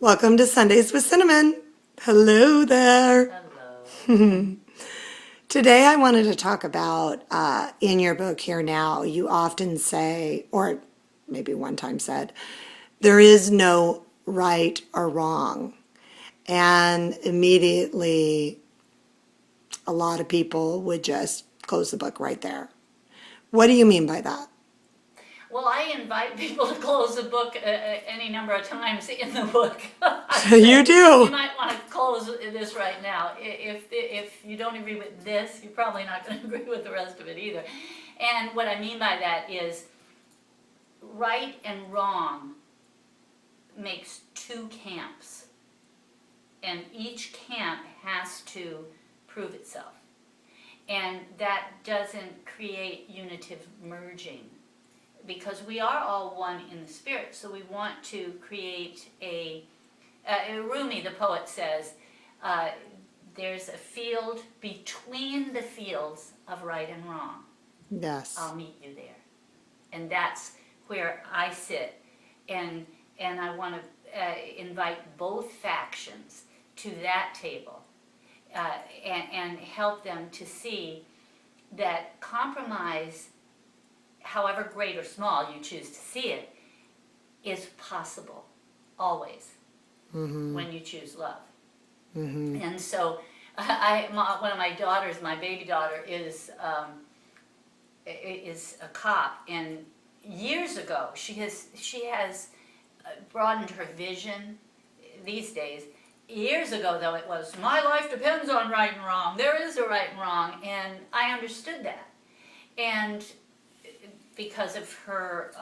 Welcome to Sundays with Cinnamon. Hello there. Hello. Today I wanted to talk about in your book Here Now, you often say, or maybe one time said, there is no right or wrong. And immediately a lot of people would just close the book right there. What do you mean by that? Well, I invite people to close the book any number of times in the book. You do. You might want to close this right now. If you don't agree with this, you're probably not going to agree with the rest of it either. And what I mean by that is right and wrong makes two camps. And each camp has to prove itself. And that doesn't create unitive merging, because we are all one in the spirit. So we want to create Rumi, the poet, says, there's a field between the fields of right and wrong. Yes. I'll meet you there. And that's where I sit. And I want to invite both factions to that table and help them to see that compromise, however great or small you choose to see it, is possible, always, when you choose love. And so, one of my daughters, my baby daughter, is a cop, and years ago she has broadened her vision these days. Years ago, though, it was, my life depends on right and wrong. There is a right and wrong, and I understood that. And because of her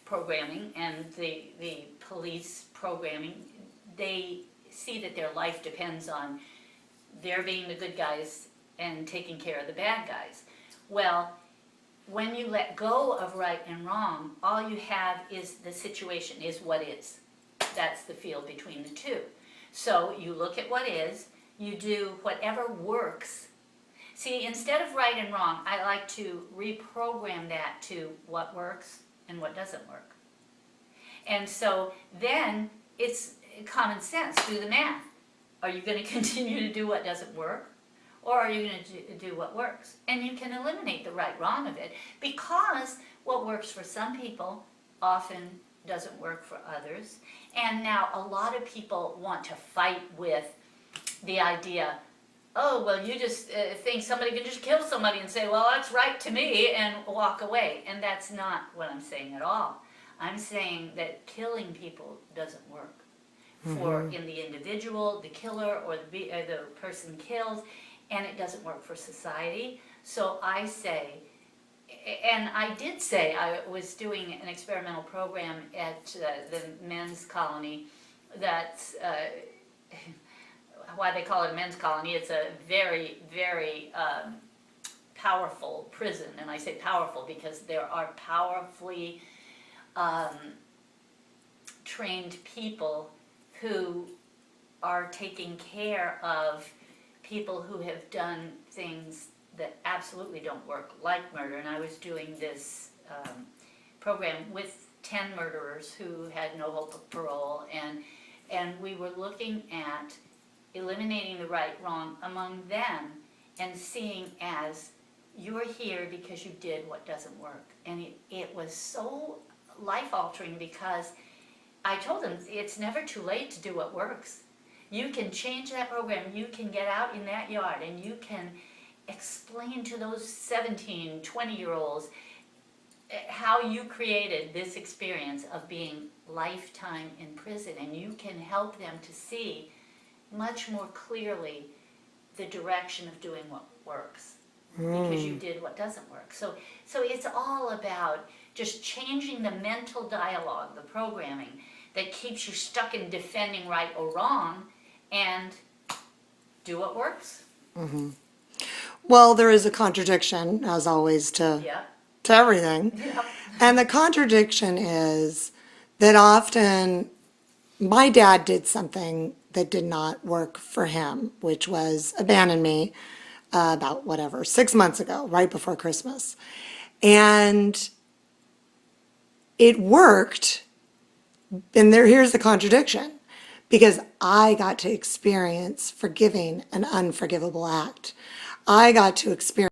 programming and the police programming, they see that their life depends on their being the good guys and taking care of the bad guys. Well, when you let go of right and wrong, all you have is the situation is what is. That's the field between the two. So you look at what is, you do whatever works. See, instead of right and wrong, I like to reprogram that to what works and what doesn't work. And so then it's common sense, do the math. Are you going to continue to do what doesn't work? Or are you going to do what works? And you can eliminate the right wrong of it, because what works for some people often doesn't work for others. And now a lot of people want to fight with the idea, oh, well, you just think somebody can just kill somebody and say, well, that's right to me, and walk away. And that's not what I'm saying at all. I'm saying that killing people doesn't work. For in the individual, the killer, or the person killed, and it doesn't work for society. So I say, and I did say, I was doing an experimental program at the men's colony. That's why they call it a men's colony. It's a very, very powerful prison. And I say powerful because there are powerfully trained people who are taking care of people who have done things that absolutely don't work, like murder. And I was doing this program with 10 murderers who had no hope of parole, and we were looking at eliminating the right wrong among them and seeing as, you're here because you did what doesn't work. And it was so life-altering, because I told them it's never too late to do what works. You can change that program. You can get out in that yard and you can explain to those 17, 20-year-olds how you created this experience of being lifetime in prison, and you can help them to see much more clearly the direction of doing what works, because you did what doesn't work. So it's all about just changing the mental dialogue, the programming that keeps you stuck in defending right or wrong, and do what works. Well, there is a contradiction, as always, to everything. Yep. And the contradiction is that often my dad did something that did not work for him, which was abandon me about 6 months ago, right before Christmas. And it worked, and here's the contradiction. because I got to experience forgiving an unforgivable act. I got to experience